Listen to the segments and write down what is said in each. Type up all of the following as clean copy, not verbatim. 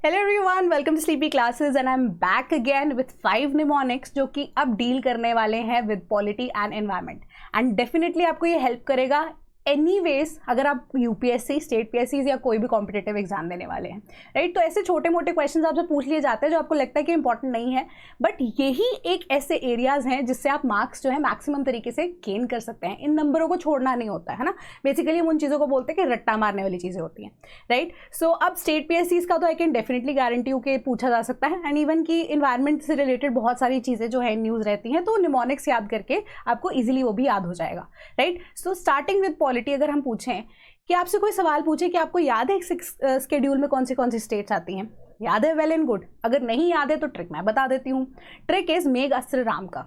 Hello everyone, welcome to sleepy classes and I am back again with 5 mnemonics जो कि अब deal करने वाले हैं with polity and environment. And definitely आपको ये हेल्प करेगा एनीवेज अगर आप यूपीएससी, स्टेट पीएससी या कोई भी कॉम्पिटिटिव एग्जाम देने वाले हैं, राइट। तो ऐसे छोटे मोटे क्वेश्चंस आपसे पूछ लिए जाते हैं जो आपको लगता है कि इंपॉर्टेंट नहीं है, बट यही एक ऐसे एरियाज हैं जिससे आप मार्क्स जो है मैक्सिमम तरीके से गेन कर सकते हैं। इन नंबरों को छोड़ना नहीं होता है ना, बेसिकली हम उन चीज़ों को बोलते हैं कि रट्टा मारने वाली चीज़ें होती हैं, राइट। सो अब स्टेट पीएससीज का तो आई कैन डेफिनेटली गारंटी हूँ कि पूछा जा सकता है, एंड इवन की इन्वायरमेंट से रिलेटेड बहुत सारी चीज़ें जो है न्यूज़ रहती हैं, तो निमोनिक्स याद करके आपको ईजिली वो भी याद हो जाएगा, right. So starting with polity, अगर हम पूछें कि आपसे कोई सवाल पूछे कि आपको याद है स्केड्यूल में कौन सी स्टेट्स आती हैं, याद है, वेल एंड गुड। अगर नहीं याद है तो ट्रिक मैं बता देती हूँ। ट्रिक इज मेघ अस्त्र राम का।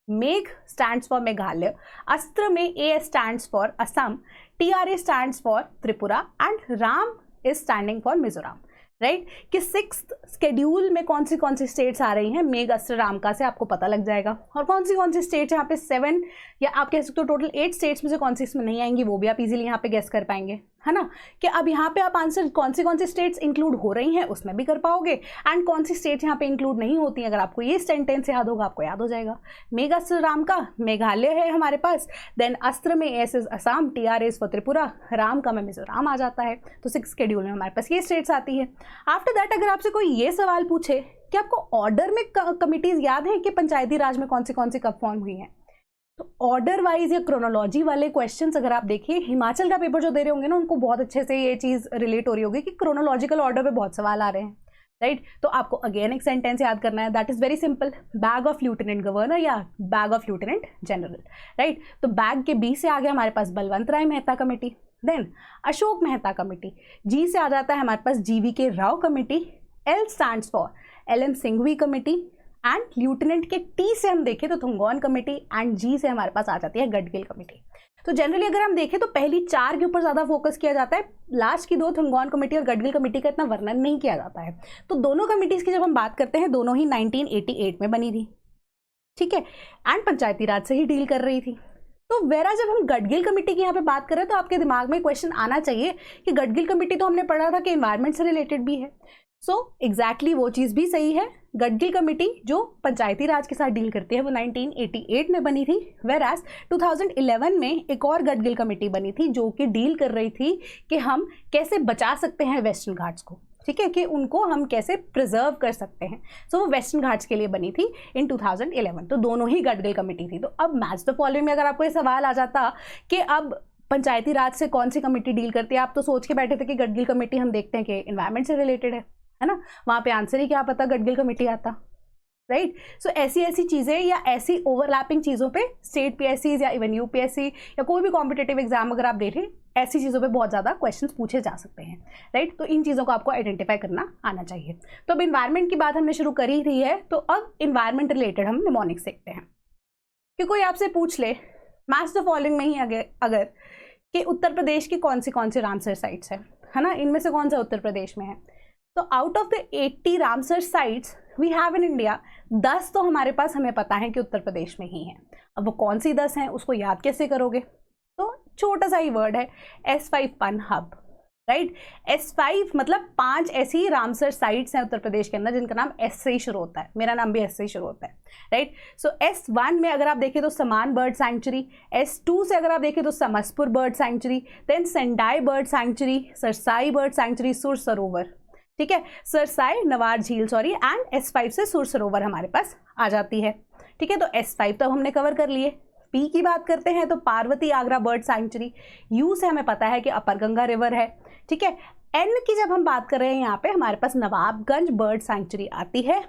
मेघ स्टैंड्स फॉर मेघालय, अस्त्र में ए stands for Assam, TRA stands for Tripura and Ram is standing for Mizoram, right. कि 6th स्केड्यूल में कौन सी स्टेट्स आ रही हैं मेघ अस्त्र राम का से आपको पता लग जाएगा। और कौन सी स्टेट्स यहाँ पे 7 या आप कह सकते हो टोटल 8 स्टेट्स में से कौन सी इसमें नहीं आएंगी वो भी आप इजीली यहाँ पे गेस कर पाएंगे, है ना। कि अब यहाँ पे आप आंसर कौन सी स्टेट्स इंक्लूड हो रही हैं उसमें भी कर पाओगे, एंड कौन सी स्टेट्स यहाँ पे इंक्लूड नहीं होती हैं। अगर आपको ये सेंटेंस याद होगा आपको याद हो जाएगा। मेघ अस्त्र राम का मेघालय है हमारे पास, देन अस्त्र में S is Assam, TRA for Tripura, Ram का में मिजोरम आ जाता है। तो 6 स्केड्यूल में हमारे पास ये स्टेट्स आती है। आफ्टर दैट अगर आपसे कोई ये सवाल पूछे कि आपको ऑर्डर में कमिटीज याद है कि पंचायती राज में कौन सी कब फॉर्म हुई हैं, तो ऑर्डर वाइज या क्रोनोलॉजी वाले क्वेश्चंस अगर आप देखिए, हिमाचल का पेपर जो दे रहे होंगे ना उनको बहुत अच्छे से ये चीज़ रिलेट हो रही होगी कि क्रोनोलॉजिकल ऑर्डर पे बहुत सवाल आ रहे हैं, राइट। तो आपको अगेन एक सेंटेंस याद करना है, that is very simple, bag of lieutenant governor या bag of lieutenant general, right. तो बैग के B से आ गया हमारे पास Balwant Rai Mehta committee, then Ashok Mehta committee, G से आ जाता है हमारे पास GVK Rao committee, L stands for LM Singhvi committee, and lieutenant के T से हम देखें तो थुंगौन कमेटी, एंड G से हमारे पास आ जाती है गडगिल कमेटी। तो जनरली अगर हम देखें तो पहली 4 के ऊपर ज़्यादा फोकस किया जाता है, लास्ट की 2 थुंगौन कमेटी और गडगिल कमेटी का इतना वर्णन नहीं किया जाता है। तो दोनों कमेटीज़ की जब हम बात करते हैं दोनों ही 1988 में बनी थी, ठीक है, एंड पंचायती राज से ही डील कर रही थी। तो वेरा जब हम गडगिल कमेटी की यहाँ पे बात करें तो आपके दिमाग में क्वेश्चन आना चाहिए कि गडगिल कमेटी तो हमने पढ़ा था कि एनवायरनमेंट से रिलेटेड भी है। सो एग्जैक्टली वो चीज़ भी सही है। गडगिल कमेटी जो पंचायती राज के साथ डील करती है वो 1988 में बनी थी, वेराज 2011 में एक और गडगिल कमेटी बनी थी जो कि डील कर रही थी कि हम कैसे बचा सकते हैं वेस्टर्न घाट्स को, ठीक है, कि उनको हम कैसे प्रिजर्व कर सकते हैं। सो वो वेस्टर्न घाट्स के लिए बनी थी इन 2011। तो दोनों ही गडगिल कमेटी थी। तो अब मैच द फॉलोइंग में अगर आपको ये सवाल आ जाता कि अब पंचायती राज से कौन सी कमेटी डील करती है, आप तो सोच के बैठे थे कि गडगिल कमेटी हम देखते हैं कि एनवायरनमेंट से रिलेटेड है ना, वहाँ पे आंसर ही क्या पता गडगिल कमेटी आता, राइट। सो ऐसी चीज़ें या ऐसी ओवरलैपिंग चीज़ों पे स्टेट पीएससी या इवन यूपीएससी या कोई भी कॉम्पिटिटिव एग्जाम अगर आप देखें, ऐसी चीज़ों पे बहुत ज़्यादा क्वेश्चंस पूछे जा सकते हैं, राइट। तो इन चीज़ों को आपको आइडेंटिफाई करना आना चाहिए। तो अब इन्वायरमेंट की बात हमने शुरू कर ही रही है, तो अब इन्वायरमेंट रिलेटेड हम निमोनिक्स देखते हैं। कि कोई आपसे पूछ ले मैच द फॉलोइंग में ही अगर कि उत्तर प्रदेश की कौन सी रामसर साइट्स है ना, इनमें से कौन सा उत्तर प्रदेश में है, तो out of the 80 Ramsar sites we have in India, 10 तो हमारे पास हमें पता है कि उत्तर प्रदेश में ही है। अब वो कौन सी 10 हैं उसको याद कैसे करोगे, तो छोटा सा ही वर्ड है S5 पन हब, राइट। S5 मतलब 5 ऐसी रामसर साइट्स हैं उत्तर प्रदेश के अंदर जिनका नाम S से ही शुरू होता है, मेरा नाम भी S से ही शुरू होता है, राइट। सो S1 में अगर आप देखें तो समान बर्ड सैंक्चुरी, S2 से अगर आप देखें तो समसपुर बर्ड सैंक्चुरी, देन सेंडाई bird sanctuary, Sarsai bird sanctuary, Sur Sarovar, ठीक है, सरसाई नवार झील सॉरी, एंड S5 से सुर सरोवर हमारे पास आ जाती है, ठीक है। तो S5 तो हमने कवर कर लिए। P की बात करते हैं तो Parvati Agra bird sanctuary, U से हमें पता है कि अपर गंगा रिवर है, ठीक है। N की जब हम बात कर रहे हैं यहाँ पे हमारे पास नवाबगंज बर्ड सैंक्चुरी आती है।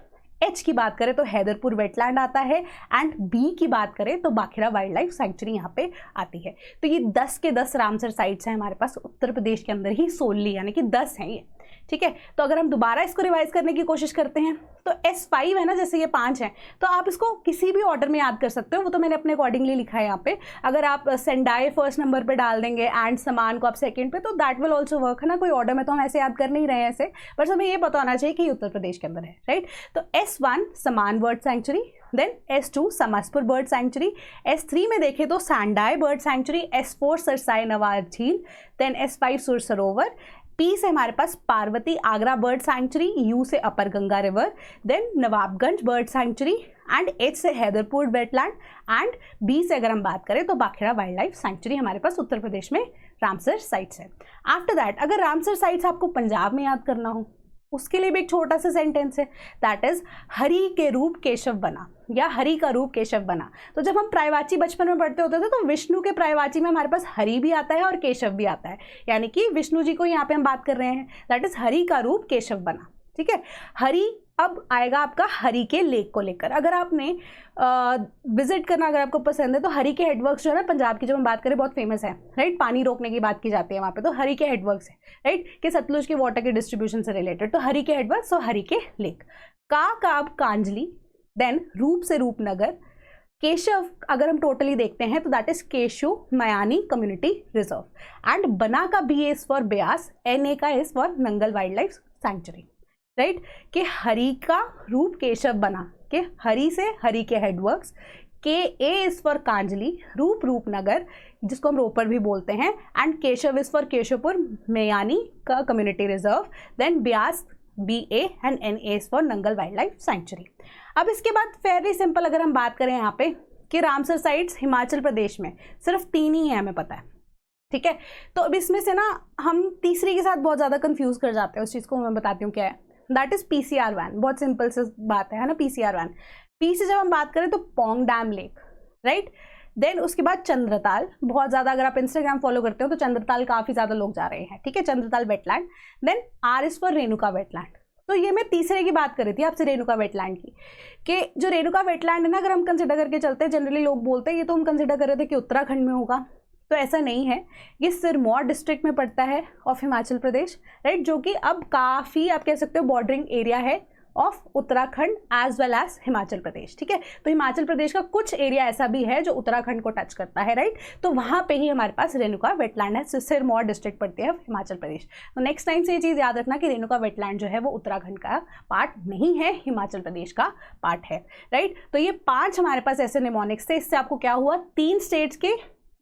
H की बात करें तो हैदरपुर वेटलैंड आता है, एंड B की बात करें तो बाखिरा वाइल्ड लाइफ सैंक्चुरी यहाँ पे आती है। तो ये 10 के 10 रामसर साइट्स हैं हमारे पास उत्तर प्रदेश के अंदर ही सोलली, यानी कि 10 हैं ये, ठीक है। तो अगर हम दोबारा इसको रिवाइज करने की कोशिश करते हैं तो S5 है ना, जैसे ये 5 हैं तो आप इसको किसी भी ऑर्डर में याद कर सकते हो, वो तो मैंने अपने अकॉर्डिंगली लिखा है यहाँ पे। अगर आप सेंडाई फर्स्ट नंबर पे डाल देंगे एंड समान को आप सेकंड पे, तो दैट विल ऑल्सो वर्क, है ना। कोई ऑर्डर में तो हम ऐसे याद कर नहीं रहे हैं ऐसे, बस हमें ये पता होना चाहिए कि उत्तर प्रदेश के अंदर है, राइट। तो S1 Saman bird sanctuary, then S2 Samaspur bird sanctuary, S3 में देखें तो Sandi bird sanctuary, S4 Sarsai Nawar Jheel, then S5 Sur Sarovar, P से हमारे पास Parvati Agra bird sanctuary, U से upper Ganga river, then Nawabganj bird sanctuary, and H से हैदरपुर वेटलैंड, एंड B से अगर हम बात करें तो बाखेड़ा वाइल्ड लाइफ सैंक्चुरी हमारे पास उत्तर प्रदेश में रामसर साइट्स है। आफ्टर दैट अगर रामसर साइट्स आपको पंजाब में याद करना हो, उसके लिए भी एक छोटा सा सेंटेंस है, दैट इज हरि के रूप केशव बना, या हरि का रूप केशव बना। तो जब हम प्रायवाची बचपन में पढ़ते होते थे तो विष्णु के प्रायवाची में हमारे पास हरि भी आता है और केशव भी आता है, यानी कि विष्णु जी को यहाँ पे हम बात कर रहे हैं, दैट इज हरि का रूप केशव बना। ठीक है, हरि अब आएगा आपका हरि के लेक को लेकर। अगर आपने विजिट करना अगर आपको पसंद है तो हरि के हेडवर्क्स जो है ना पंजाब की जब हम बात करें बहुत फेमस है, राइट, पानी रोकने की बात की जाती है वहाँ पे, तो हरि के हेडवर्क्स है, राइट, कि सतलुज के वाटर के डिस्ट्रीब्यूशन से रिलेटेड, तो हरि के हेडवर्क्स और हरि के लेक। काब कांजली, देन रूप से रूपनगर, केशव अगर हम टोटली देखते हैं तो that is Keshu Miani community reserve, and बना का B is for Beas, NA का is for Nangal wild life sanctuary, right, कि हरि का रूप केशव बना, के हरि से हरि के हेडवर्क्स, के A इज फॉर कांजली, रूप रूपनगर जिसको हम रोपर भी बोलते हैं, and Keshav is for Keshavpur Miani का community reserve, then Beas BA and NA is for Nangal wild life sanctuary. अब इसके बाद फेयरली सिंपल अगर हम बात करें यहाँ पे कि रामसर साइट्स हिमाचल प्रदेश में सिर्फ 3 ही है, हमें पता है, ठीक है। तो अब इसमें से ना हम तीसरी के साथ बहुत ज़्यादा कंफ्यूज कर जाते हैं, उस चीज़ को मैं बताती हूँ क्या है, दैट इज PCR1। बहुत सिंपल से बात है ना PCR1। P से जब हम बात करें तो Pong dam lake, right, then उसके बाद चंद्रताल, बहुत ज़्यादा अगर आप इंस्टाग्राम फॉलो करते हो तो चंद्रताल काफ़ी ज़्यादा लोग जा रहे हैं, ठीक है, Chandratal wetland, then R is for Renuka wetland. तो ये मैं तीसरे की बात कर रही थी आपसे, रेणुका वेटलैंड की, कि जो रेणुका वेटलैंड है ना अगर हम कंसिडर करके चलते हैं, जनरली लोग बोलते हैं ये तो हम कंसिडर कर रहे थे कि उत्तराखंड में होगा, तो ऐसा नहीं है, ये सिरमौर डिस्ट्रिक्ट में पड़ता है ऑफ हिमाचल प्रदेश, राइट, जो कि अब काफ़ी आप कह सकते हो बॉर्डरिंग एरिया है of Uttarakhand as well as Himachal Pradesh, ठीक है। तो हिमाचल प्रदेश का कुछ एरिया ऐसा भी है जो उत्तराखंड को टच करता है, राइट, तो वहाँ पे ही हमारे पास रेणुका वेटलैंड है, सिरमौर डिस्ट्रिक्ट पड़ती है हिमाचल प्रदेश। तो नेक्स्ट टाइम से ये चीज़ याद रखना कि रेणुका वेटलैंड जो है वो उत्तराखंड का पार्ट नहीं है, हिमाचल प्रदेश का पार्ट है, राइट। तो ये 5 हमारे पास ऐसे निमोनिक्स थे, इससे आपको क्या हुआ, 3 स्टेट्स के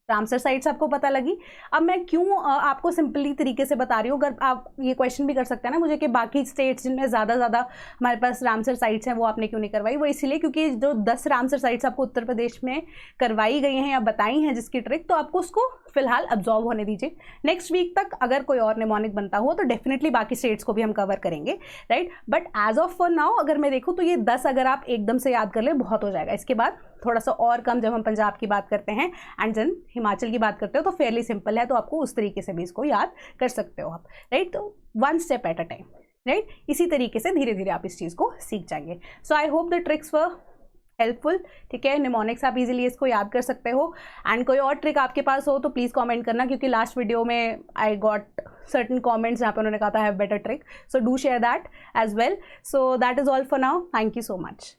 रामसर साइट्स आपको पता लगी। अब मैं क्यों आपको सिंपली तरीके से बता रही हूँ, अगर आप ये क्वेश्चन भी कर सकते हैं ना मुझे कि बाकी स्टेट्स जिनमें ज़्यादा हमारे पास रामसर साइट्स हैं वो आपने क्यों नहीं करवाई, वो इसीलिए क्योंकि जो 10 रामसर साइट्स आपको उत्तर प्रदेश में करवाई गई हैं या बताई हैं जिसकी ट्रिक, तो आपको उसको फिलहाल अब्जॉर्व होने दीजिए। नेक्स्ट वीक तक अगर कोई और निमोनिक बनता हो तो डेफिनेटली बाकी स्टेट्स को भी हम कवर करेंगे, right, but as of for now अगर मैं देखूँ तो ये 10 अगर आप एकदम से याद कर ले बहुत हो जाएगा। इसके बाद थोड़ा सा और कम जब हम पंजाब की बात करते हैं एंड देन हिमाचल की बात करते हो तो फेयरली सिंपल है, तो आपको उस तरीके से भी इसको याद कर सकते हो आप, राइट। तो 1 step at a time, right, इसी तरीके से धीरे धीरे आप इस चीज़ को सीख जाएंगे। So I hope the tricks were helpful, ठीक है। निमोनिक्स आप इजीली इसको याद कर सकते हो, एंड कोई और ट्रिक आपके पास हो तो प्लीज़ कमेंट करना, क्योंकि लास्ट वीडियो में आई गॉट सर्टन कमेंट्स जहाँ पे उन्होंने कहा था have better trick, so do share that as well. So that is all for now, thank you so much.